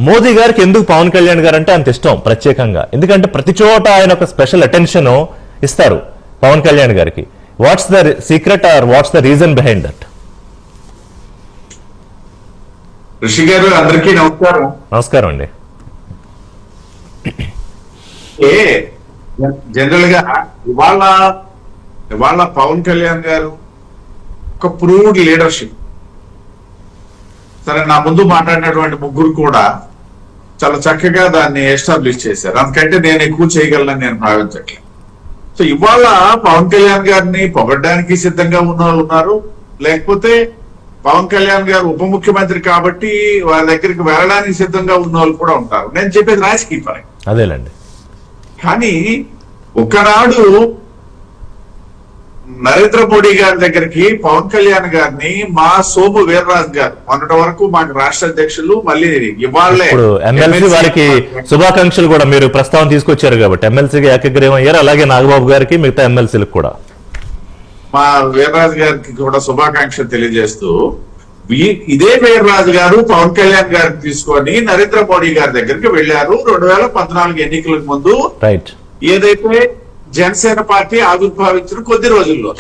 మోదీ గారికి ఎందుకు పవన్ కళ్యాణ్ గారు అంటే అంత ఇష్టం ప్రత్యేకంగా? ఎందుకంటే ప్రతి చోట ఆయన ఒక స్పెషల్ అటెన్షన్ ఇస్తారు పవన్ కళ్యాణ్ గారికి. What's the secret or what's the reason behind that? Rishi గారు, అందరికీ నమస్కారం. నమస్కారం అండి. జనరల్ గా ఇవాళ పవన్ కళ్యాణ్ గారు ఒక ప్రూవ్డ్ లీడర్షిప్. సరే, నా ముందు మాట్లాడినటువంటి ముగ్గురు కూడా చాలా చక్కగా దాన్ని ఎస్టాబ్లిష్ చేశారు. అందుకంటే నేను ఎక్కువ చేయగలనని నేను భావించట్లేదు. సో ఇవాళ పవన్ కళ్యాణ్ గారిని పొగడ్డానికి సిద్ధంగా ఉన్న వాళ్ళు ఉన్నారు, లేకపోతే పవన్ కళ్యాణ్ గారు ఉప ముఖ్యమంత్రి కాబట్టి వారి దగ్గరికి వెళ్ళడానికి సిద్ధంగా ఉన్న వాళ్ళు కూడా ఉంటారు. నేను చెప్పేది రాజకీయ పని అదేలేండి. కానీ ఒకనాడు నరేంద్ర మోడీ గారి దగ్గరికి పవన్ కళ్యాణ్ గారిని మా సోము వీర్రాజు గారు మొన్నటి వరకు మాకు రాష్ట్ర అధ్యక్షులు, మళ్ళీ ఇవాళ్లే ఎమ్మెల్సీ వారికి శుభాకాంక్షలు కూడా మీరు ప్రస్తావన తీసుకొచ్చారు కాబట్టి ఎమ్మెల్సీకి ఏకగ్రీవం అయ్యారు. అలాగే నాగబాబు గారికి, మిగతా ఎమ్మెల్సీలకు కూడా మా వీర్రాజు గారికి కూడా శుభాకాంక్షలు తెలియజేస్తూ, ఇదే వీర్రాజు గారు పవన్ కళ్యాణ్ గారిని తీసుకొని నరేంద్ర మోడీ గారి దగ్గరికి వెళ్లారు 2014 ఎన్నికలకు ముందు. రైట్. ఏదైతే జనసేన పార్టీ ఆవిర్భావించిన కొద్ది రోజుల్లో.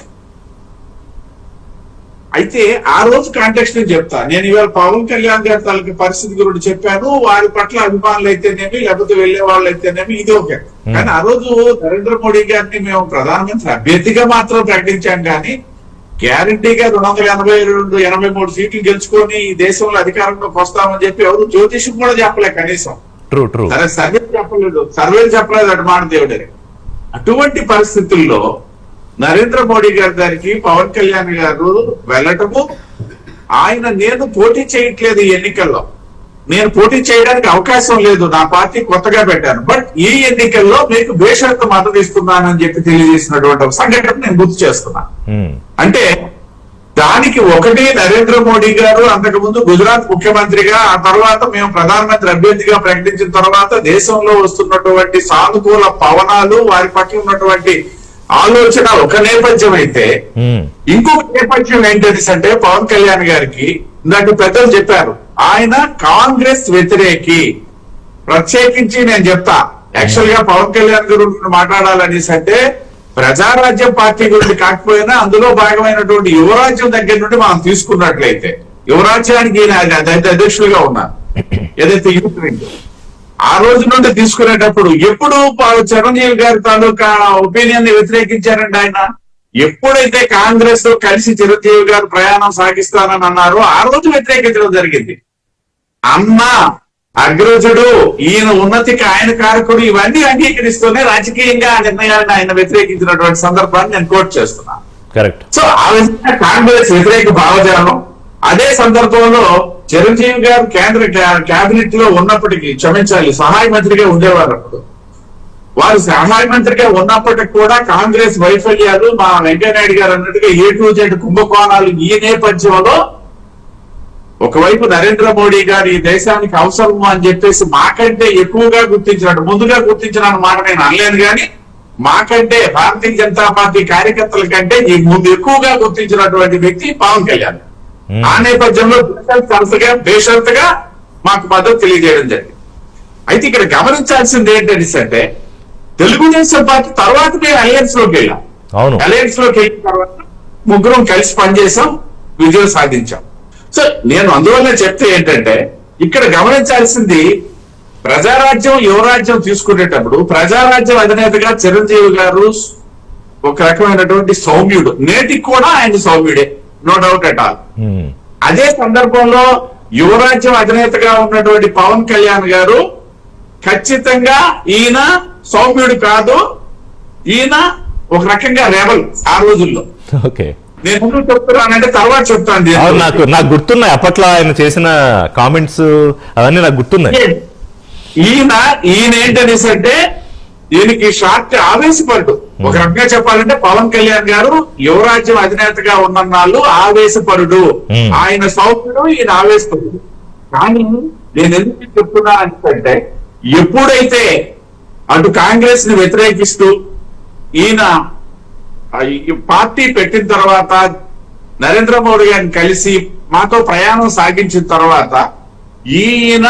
అయితే ఆ రోజు కాంటెక్స్ట్ నేను చెప్తా. నేను ఇవాళ పవన్ కళ్యాణ్ గారి తాలూకు పరిస్థితి గురించి చెప్పాను. వారి పట్ల అభిమానులు అయితేనేమి, లేకపోతే వెళ్లే వాళ్ళు అయితేనేమి, ఇది ఓకే. కానీ ఆ రోజు నరేంద్ర మోడీ గారిని మేము ప్రధానమంత్రి అభ్యర్థిగా మాత్రం ప్రకటించాం, కానీ గ్యారంటీగా 282-83 సీట్లు గెలుచుకొని ఈ దేశంలో అధికారంలోకి వస్తామని చెప్పి ఎవరు జ్యోతిషం కూడా చెప్పలే కనీసం. సరే, సర్వేలు చెప్పలేదు అటు మాట దేవుడని. అటువంటి పరిస్థితుల్లో నరేంద్ర మోడీ గారి దగ్గరికి పవన్ కళ్యాణ్ గారు వెళ్ళటము, నేను పోటీ చేయట్లేదు ఈ ఎన్నికల్లో, నేను పోటీ చేయడానికి అవకాశం లేదు, నా పార్టీ కొత్తగా పెట్టాను, బట్ ఈ ఎన్నికల్లో మీకు బేషరతు మద్దతు ఇస్తున్నానని చెప్పి తెలియజేసినటువంటి ఒక సంఘటన నేను గుర్తు చేస్తున్నాను. అంటే దానికి ఒకటి, నరేంద్ర మోడీ గారు అంతకు ముందు గుజరాత్ ముఖ్యమంత్రిగా, ఆ తర్వాత మేము ప్రధానమంత్రి అభ్యర్థిగా ప్రకటించిన తర్వాత దేశంలో వస్తున్నటువంటి సానుకూల పవనాలు, వారి పట్ల ఉన్నటువంటి ఆలోచన ఒక నేపథ్యం అయితే, ఇంకొక నేపథ్యం ఏంటంటే పవన్ కళ్యాణ్ గారికి ఇందాక పెద్దలు చెప్పారు, ఆయన కాంగ్రెస్ వ్యతిరేకి. ప్రత్యేకించి నేను చెప్తా, యాక్చువల్ గా పవన్ కళ్యాణ్ గురించి మాట్లాడాలనేసి అంటే ప్రజారాజ్యం పార్టీ గురించి కాకపోయినా అందులో భాగమైనటువంటి యువరాజ్యం దగ్గర నుండి మనం తీసుకున్నట్లయితే, యువరాజ్యానికి అధ్యక్షులుగా ఉన్నారు ఏదైతే యూత్ వింగ్, ఆ రోజు నుండి తీసుకునేటప్పుడు ఎప్పుడు చిరంజీవి గారి తాలూకా ఒపీనియన్ ని వ్యతిరేకించారండి ఆయన. ఎప్పుడైతే కాంగ్రెస్ తో కలిసి చిరంజీవి గారు ప్రయాణం సాగిస్తానని అన్నారో ఆ రోజు వ్యతిరేకించడం జరిగింది. అన్నా అగ్రజుడు, ఈయన ఉన్నతికి ఆయన కారకుడు, ఇవన్నీ అంగీకరిస్తూనే రాజకీయంగా ఆ నిర్ణయాన్ని ఆయన వ్యతిరేకించినటువంటి సందర్భాన్ని నేను కోట్ చేస్తున్నాను. కరెక్ట్. సో ఆ విధంగా కాంగ్రెస్ వ్యతిరేక భావజాలం. అదే సందర్భంలో చిరంజీవి గారు కేంద్ర కేబినెట్ లో ఉన్నప్పటికీ, క్షమించాలి, సహాయ మంత్రిగా ఉండేవారు. అప్పుడు వారు సహాయ మంత్రిగా ఉన్నప్పటికీ కూడా కాంగ్రెస్ వైఫల్యాలు, మా వెంకయ్యనాయుడు గారు అన్నట్టుగా A-to-Z కుంభకోణాలు, ఈ నేపథ్యంలో ఒకవైపు నరేంద్ర మోడీ గారు ఈ దేశానికి అవసరము అని చెప్పేసి మాకంటే ఎక్కువగా గుర్తించినట్టు, ముందుగా గుర్తించిన మాట నేను అనలేను, కానీ మాకంటే భారతీయ జనతా పార్టీ కార్యకర్తల కంటే ఈ ముందు ఎక్కువగా గుర్తించినటువంటి వ్యక్తి పవన్ కళ్యాణ్. ఆ నేపథ్యంలో బేషరతుగా మాకు మద్దతు తెలియజేయడం జరిగింది. అయితే ఇక్కడ గమనించాల్సింది ఏంటంటే, తెలుగుదేశం పార్టీ తర్వాత మేము అలయన్స్ లోకి వెళ్ళాం. అలయన్స్ లోకి వెళ్ళిన తర్వాత ముగ్గురం కలిసి పనిచేసాం, విజయం సాధించాం. సో నేను అందువల్ల చెప్తే ఏంటంటే, ఇక్కడ గమనించాల్సింది, ప్రజారాజ్యం యువరాజ్యం తీసుకునేటప్పుడు ప్రజారాజ్యం అధినేతగా చిరంజీవి గారు ఒక రకమైనటువంటి సౌమ్యుడు, నేటికి కూడా ఆయన సౌమ్యుడే, నో డౌట్ అట్ ఆల్. అదే సందర్భంలో యువరాజ్యం అధినేతగా ఉన్నటువంటి పవన్ కళ్యాణ్ గారు ఖచ్చితంగా ఈయన సౌమ్యుడు కాదు, ఈయన ఒక రకంగా రెబల్ ఆ రోజుల్లో. ఓకే, నేను ఎందుకు చెప్తున్నానంటే తర్వాత చెప్తాను. నాకు గుర్తున్నాయి అప్పట్లో ఆయన చేసిన కామెంట్స్, అవన్నీ నాకు గుర్తున్నాయి. ఈయన ఏంటనేసి అంటే, దీనికి షార్ట్ ఆవేశపరుడు. ఒక రకంగా చెప్పాలంటే పవన్ కళ్యాణ్ గారు యువరాజ్యం అధినేతగా ఉన్నన్నాళ్ళు ఆవేశపరుడు, ఆయన సౌమ్యుడు, ఈయన ఆవేశపరుడు. కానీ నేను ఎందుకు చెప్తున్నా అంటే, ఎప్పుడైతే అటు కాంగ్రెస్ ని వ్యతిరేకిస్తూ ఈయన పార్టీ పెట్టిన తర్వాత నరేంద్ర మోడీ గారిని కలిసి మాతో ప్రయాణం సాగించిన తర్వాత ఈయన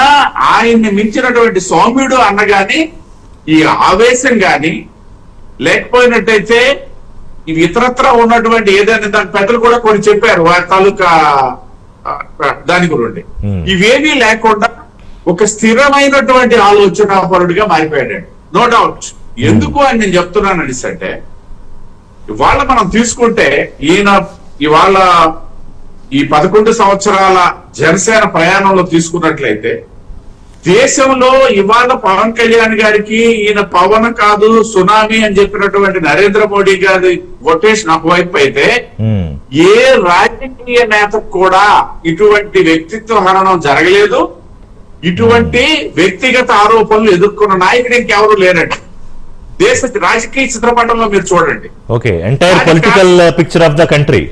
ఆయన్ని మించినటువంటి సౌమ్యుడు అన్నగాని ఈ ఆవేశం గాని లేకపోయినట్టయితే ఇవి ఇతరత్ర ఉన్నటువంటి ఏదైనా దాని పెద్దలు కూడా కొన్ని చెప్పారు వారి తాలూకా దాని గురించి ఇవేమీ లేకుండా ఒక స్థిరమైనటువంటి ఆలోచన పరుడిగా మారిపోయాడు. No doubt. ఎందుకు అని నేను చెప్తున్నాను అనేసి అంటే ఇవాళ మనం తీసుకుంటే ఈయన ఇవాళ ఈ 11 సంవత్సరాల జనసేన ప్రయాణంలో తీసుకున్నట్లయితే దేశంలో ఇవాళ పవన్ కళ్యాణ్ గారికి ఈయన పవన్ కాదు సునామీ అని చెప్పినటువంటి నరేంద్ర మోడీ గారి కొటేషన్ ఒకవైపు అయితే ఏ రాజకీయ నేతకు కూడా ఇటువంటి వ్యక్తిత్వ హననం జరగలేదు, ఇటువంటి వ్యక్తిగత ఆరోపణలు ఎదుర్కొన్న నాయకుడు ఇంకెవరు లేరండి దేశ రాజకీయ చిత్రపటంలో. మీరు చూడండి. Okay, entire political picture of the country.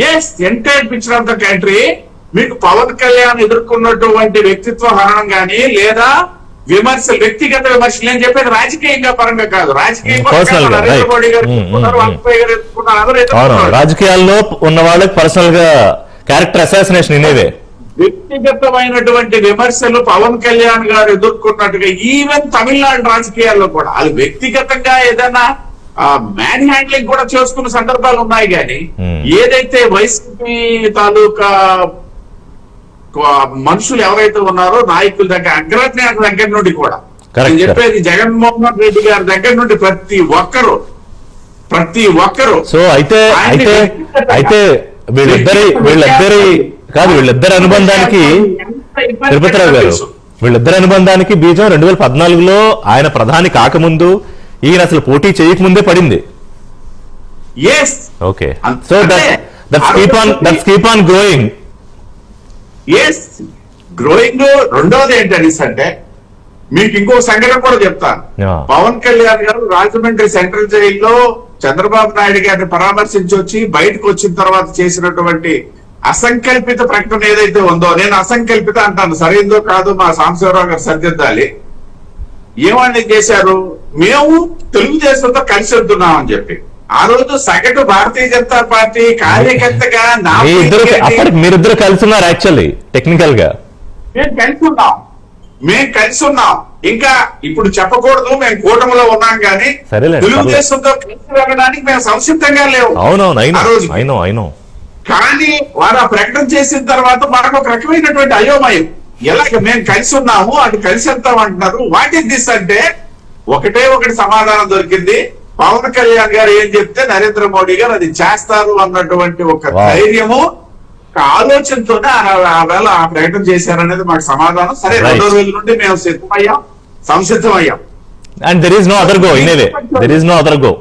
Yes, entire picture of the country. మీకు పవన్ కళ్యాణ్ ఎదుర్కొన్నటువంటి వ్యక్తిత్వ హరణం గానీ లేదా విమర్శలు, వ్యక్తిగత విమర్శలు నేను చెప్పేది రాజకీయంగా పరంగా కాదు, రాజకీయంగా నరేంద్ర మోడీ గారు ఎదుర్కొన్నారు, వాజ్పేయి గారు ఎదుర్కొన్నారు, అందరూ ఎదుర్కొన్నారు. రాజకీయాల్లో ఉన్న వాళ్ళకి పర్సనల్ గా క్యారెక్టర్ అసాసినేషన్ ఇనేవే. వ్యక్తిగతమైనటువంటి విమర్శలు పవన్ కళ్యాణ్ గారు ఎదుర్కొన్నట్టుగా ఈవెన్ తమిళనాడు రాజకీయాల్లో కూడా వాళ్ళు వ్యక్తిగతంగా ఏదైనా మ్యాన్ హ్యాండ్లింగ్ కూడా చేసుకున్న సందర్భాలు ఉన్నాయి కానీ ఏదైతే వైసీపీ తాలూకా మనుషులు ఎవరైతే ఉన్నారో నాయకుల దగ్గర అగ్రజ్ఞాన దగ్గర నుండి కూడా నేను చెప్పేది జగన్మోహన్ రెడ్డి గారి దగ్గర నుండి ప్రతి ఒక్కరు సో అయితే అయితే అయితే వీళ్ళిద్దరి అనుబంధానికి తిరుపతిరావు గారు వీళ్ళిద్దరి అనుబంధానికి బీజం 2014లో ఆయన ప్రధాని కాకముందు ఈయన అసలు పోటీ చేయకముందే పడింది. Okay, so that's keep on growing. Growing. రెండోది ఏంటంటే మీకు ఇంకో సంఘటన కూడా చెప్తాను. పవన్ కళ్యాణ్ గారు రాజమండ్రి సెంట్రల్ జైల్లో చంద్రబాబు నాయుడు గారిని పరామర్శించి వచ్చి బయటకు వచ్చిన తర్వాత చేసినటువంటి అసంకల్పిత ప్రకటన ఏదైతే ఉందో, నేను అసంకల్పిత అంటాను, సరైందో కాదు మా సాంబశివరావు గారు సరిదిద్దాలి. ఏమని చేశారు, మేము తెలుగుదేశంతో కలిసి వెళ్తున్నామని చెప్పి ఆ రోజు సగటు భారతీయ జనతా పార్టీ కార్యకర్తగా మీరిద్దరు కలిసి ఉన్నారు. యాక్చువల్లీ టెక్నికల్ గా మేము కలిసి ఉన్నాం. ఇంకా ఇప్పుడు చెప్పకూడదు మేము కూటమిలో ఉన్నాం కానీ తెలుగుదేశంతో కలిసి వెళ్ళడానికి మేము సంసిద్ధంగా లేవు. అవునవును. కానీ వారు ఆ ప్రకటన చేసిన తర్వాత మనకు ఒక రకమైనటువంటి అయోమయం. ఎలాగ మేము కలిసి ఉన్నాము, అటు కలిసి వెళ్తాం అంటున్నారు. వాట్ ఇస్ దిస్ అంటే ఒకటి సమాధానం దొరికింది. పవన్ కళ్యాణ్ గారు ఏం చెప్తే నరేంద్ర మోడీ గారు అది చేస్తారు అన్నటువంటి ఒక ధైర్యము, ఒక ఆలోచనతోనే ఆ వేళ ఆ ప్రకటన చేశారనేది మాకు సమాధానం. సరే, 2 రోజుల నుండి మేము సంసిద్ధమయ్యాం. And there is no other go. In a way there is no other go.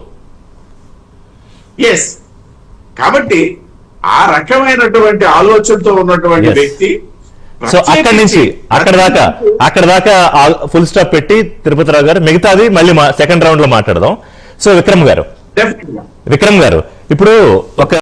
Yes. కాబట్టి ఆ రకమైనటువంటి ఆలోచనతో ఉన్నటువంటి వ్యక్తి. సో అక్కడి నుంచి అక్కడ దాకా ఫుల్ స్టాప్ పెట్టి తిరుపతిరావు గారు మిగతాది మళ్ళీ సెకండ్ రౌండ్ లో మాట్లాడదాం. సో విక్రమ్ గారు ఇప్పుడు ఒక